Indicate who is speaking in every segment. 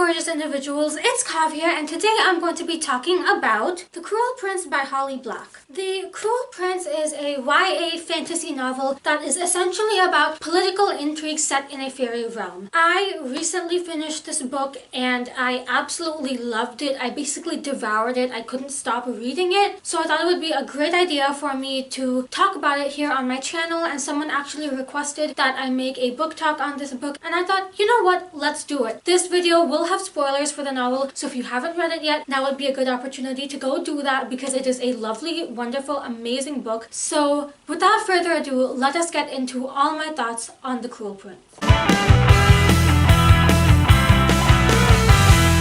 Speaker 1: gorgeous individuals, it's Kav here, and today I'm going to be talking about The Cruel Prince by Holly Black. The Cruel Prince is a YA fantasy novel that is essentially about political intrigue set in a fairy realm. I recently finished this book and I absolutely loved it. I basically devoured it. I couldn't stop reading it. So I thought it would be a great idea for me to talk about it here on my channel, and someone actually requested that I make a book talk on this book, and I thought, you know what, let's do it. This video will have spoilers for the novel, so if you haven't read it yet, now would be a good opportunity to go do that because it is a lovely, wonderful, amazing book. So without further ado, let us get into all my thoughts on The Cruel Prince.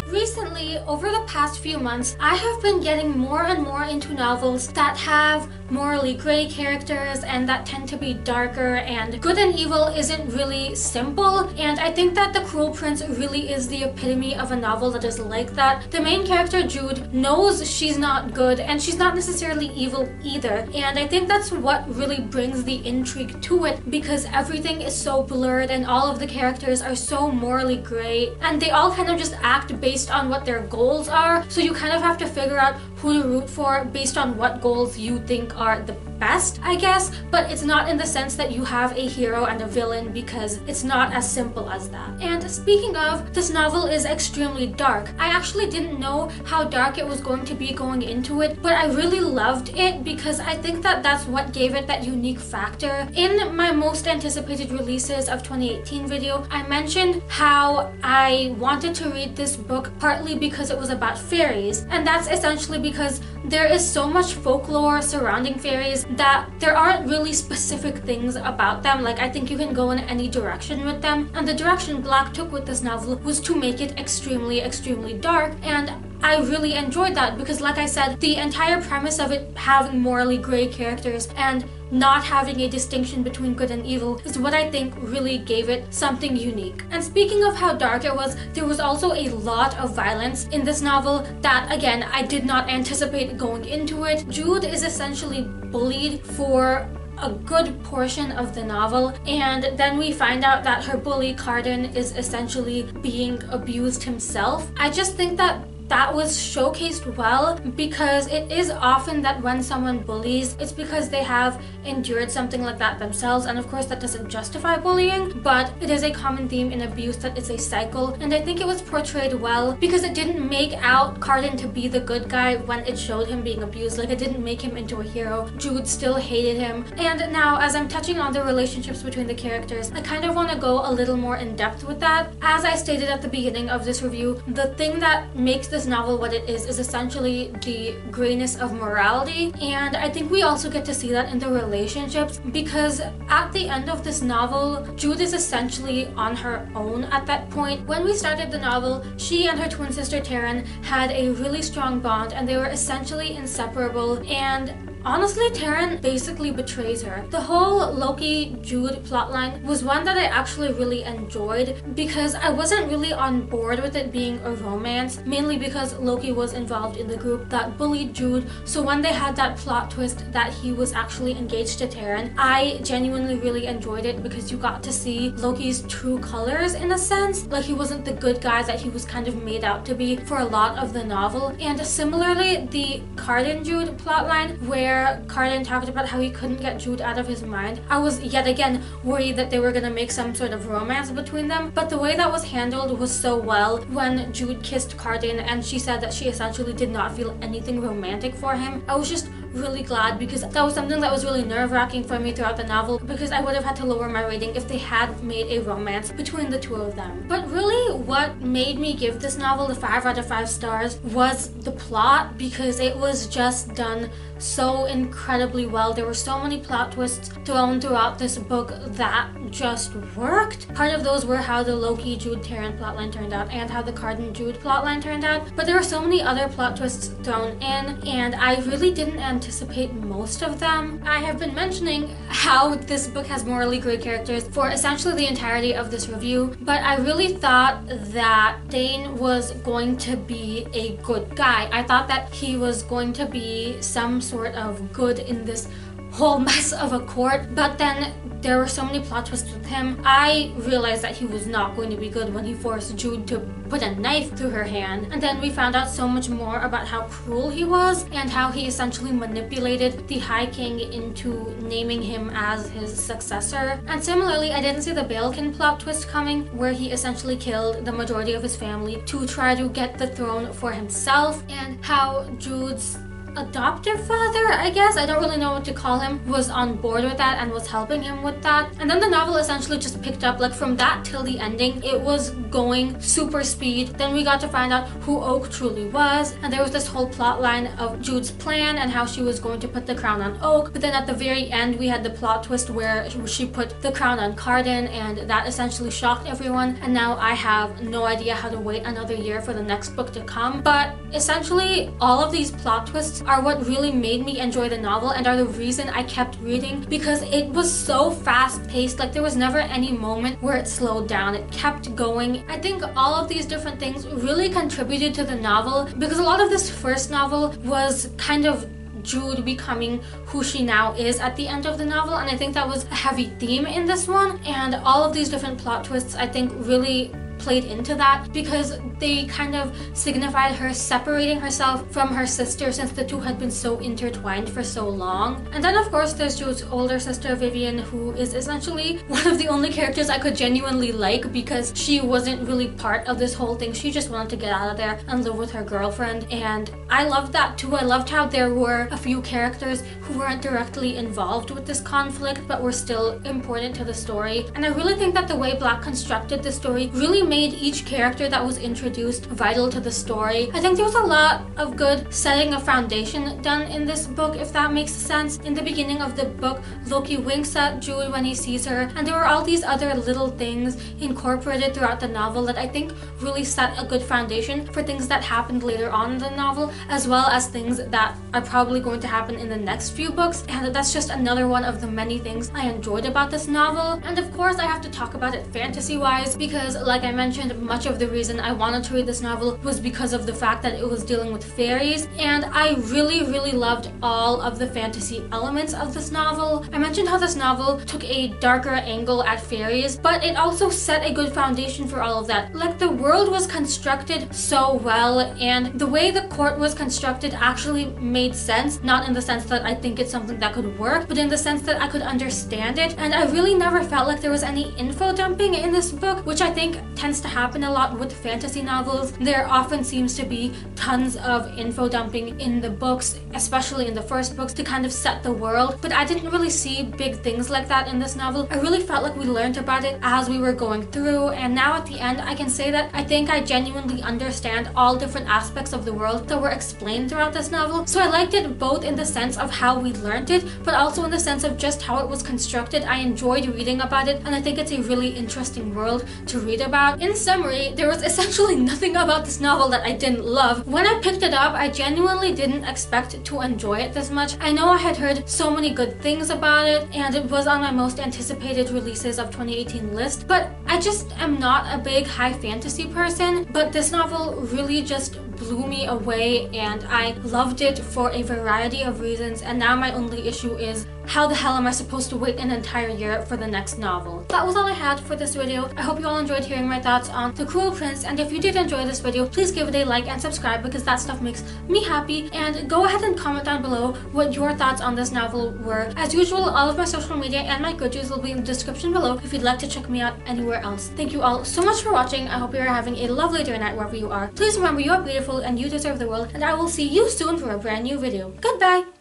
Speaker 1: Recently, over the past few months, I have been getting more and more into novels that have morally gray characters and that tend to be darker, and good and evil isn't really simple, and I think that The Cruel Prince really is the epitome of a novel that is like that. The main character, Jude, knows she's not good and she's not necessarily evil either, and I think that's what really brings the intrigue to it, because everything is so blurred and all of the characters are so morally gray and they all kind of just act based on what their goals are, so you kind of have to figure out who to root for based on what goals you think are the best, I guess, but it's not in the sense that you have a hero and a villain, because it's not as simple as that. And speaking of, this novel is extremely dark. I actually didn't know how dark it was going to be going into it, but I really loved it because I think that that's what gave it that unique factor. In my most anticipated releases of 2018 video, I mentioned how I wanted to read this book partly because it was about fairies, and that's essentially because there is so much folklore surrounding fairies that there aren't really specific things about them. Like, I think you can go in any direction with them, and the direction Black took with this novel was to make it extremely, extremely dark, and I really enjoyed that because, like I said, the entire premise of it having morally gray characters and not having a distinction between good and evil is what I think really gave it something unique. And speaking of how dark it was, there was also a lot of violence in this novel that, again, I did not anticipate going into it. Jude is essentially bullied for a good portion of the novel, and then we find out that her bully Carden is essentially being abused himself. I just think that was showcased well, because it is often that when someone bullies, it's because they have endured something like that themselves, and of course that doesn't justify bullying, but it is a common theme in abuse that it's a cycle, and I think it was portrayed well because it didn't make out Carden to be the good guy when it showed him being abused. Like, it didn't make him into a hero. Jude still hated him. And now, as I'm touching on the relationships between the characters, I kind of want to go a little more in depth with that. As I stated at the beginning of this review, the thing that makes this novel what it is essentially the grayness of morality, and I think we also get to see that in the relationships, because at the end of this novel, Jude is essentially on her own at that point. When we started the novel, she and her twin sister Taryn had a really strong bond, and they were essentially inseparable, and honestly, Taryn basically betrays her. The whole Loki-Jude plotline was one that I actually really enjoyed because I wasn't really on board with it being a romance, mainly because Loki was involved in the group that bullied Jude, so when they had that plot twist that he was actually engaged to Taryn, I genuinely really enjoyed it because you got to see Loki's true colors in a sense. Like, he wasn't the good guy that he was kind of made out to be for a lot of the novel. And similarly, the Carden-Jude plotline, where Carden talked about how he couldn't get Jude out of his mind, I was yet again worried that they were gonna make some sort of romance between them, but the way that was handled was so well. When Jude kissed Carden and she said that she essentially did not feel anything romantic for him, I was just really glad, because that was something that was really nerve-wracking for me throughout the novel, because I would have had to lower my rating if they had made a romance between the two of them. But really what made me give this novel the 5 out of 5 stars was the plot, because it was just done so incredibly well. There were so many plot twists thrown throughout this book that just worked. Part of those were how the Loki-Jude-Taryn plotline turned out and how the Carden-Jude plotline turned out, but there were so many other plot twists thrown in, and I really didn't anticipate most of them. I have been mentioning how this book has morally gray characters for essentially the entirety of this review, but I really thought that Dane was going to be a good guy. I thought that he was going to be some sort of good in this whole mess of a court, but then there were so many plot twists with him. I realized that he was not going to be good when he forced Jude to put a knife through her hand. And then we found out so much more about how cruel he was and how he essentially manipulated the High King into naming him as his successor. And similarly, I didn't see the Balekin plot twist coming, where he essentially killed the majority of his family to try to get the throne for himself, and how Jude's adoptive father, I guess, I don't really know what to call him, was on board with that and was helping him with that. And then the novel essentially just picked up, like from that till the ending, it was going super speed. Then we got to find out who Oak truly was, and there was this whole plot line of Jude's plan and how she was going to put the crown on Oak. But then at the very end, we had the plot twist where she put the crown on Cardan, and that essentially shocked everyone. And now I have no idea how to wait another year for the next book to come. But essentially, all of these plot twists are what really made me enjoy the novel and are the reason I kept reading, because it was so fast-paced. Like, there was never any moment where it slowed down. It kept going. I think all of these different things really contributed to the novel, because a lot of this first novel was kind of Jude becoming who she now is at the end of the novel, and I think that was a heavy theme in this one. And all of these different plot twists, I think, really played into that, because they kind of signified her separating herself from her sister, since the two had been so intertwined for so long. And then of course there's Jude's older sister Vivian, who is essentially one of the only characters I could genuinely like, because she wasn't really part of this whole thing. She just wanted to get out of there and live with her girlfriend, and I loved that too. I loved how there were a few characters who weren't directly involved with this conflict but were still important to the story. And I really think that the way Black constructed the story really made each character that was introduced vital to the story. I think there was a lot of good setting a foundation done in this book, if that makes sense. In the beginning of the book, Loki winks at Jude when he sees her, and there were all these other little things incorporated throughout the novel that I think really set a good foundation for things that happened later on in the novel, as well as things that are probably going to happen in the next few books. And that's just another one of the many things I enjoyed about this novel. And of course I have to talk about it fantasy-wise, because like I mentioned, much of the reason I wanted to read this novel was because of the fact that it was dealing with fairies, and I really loved all of the fantasy elements of this novel. I mentioned how this novel took a darker angle at fairies, but it also set a good foundation for all of that. Like, the world was constructed so well, and the way the court was constructed actually made sense, not in the sense that I think it's something that could work, but in the sense that I could understand it. And I really never felt like there was any info dumping in this book, which I think tends to happen a lot with fantasy novels. There often seems to be tons of info dumping in the books, especially in the first books, to kind of set the world, but I didn't really see big things like that in this novel. I really felt like we learned about it as we were going through, and now at the end I can say that I think I genuinely understand all different aspects of the world that were explained throughout this novel. So I liked it both in the sense of how we learned it, but also in the sense of just how it was constructed. I enjoyed reading about it, and I think it's a really interesting world to read about. In summary, there was essentially nothing about this novel that I didn't love. When I picked it up, I genuinely didn't expect to enjoy it this much. I know I had heard so many good things about it, and it was on my most anticipated releases of 2018 list, but I just am not a big high fantasy person. But this novel really just blew me away, and I loved it for a variety of reasons, and now my only issue is how the hell am I supposed to wait an entire year for the next novel? That was all I had for this video. I hope you all enjoyed hearing my thoughts on The Cruel Prince, and if you did enjoy this video, please give it a like and subscribe, because that stuff makes me happy. And go ahead and comment down below what your thoughts on this novel were. As usual, all of my social media and my Goodreads will be in the description below if you'd like to check me out anywhere else. Thank you all so much for watching. I hope you are having a lovely day or night wherever you are. Please remember, you are beautiful and you deserve the world, and I will see you soon for a brand new video. Goodbye!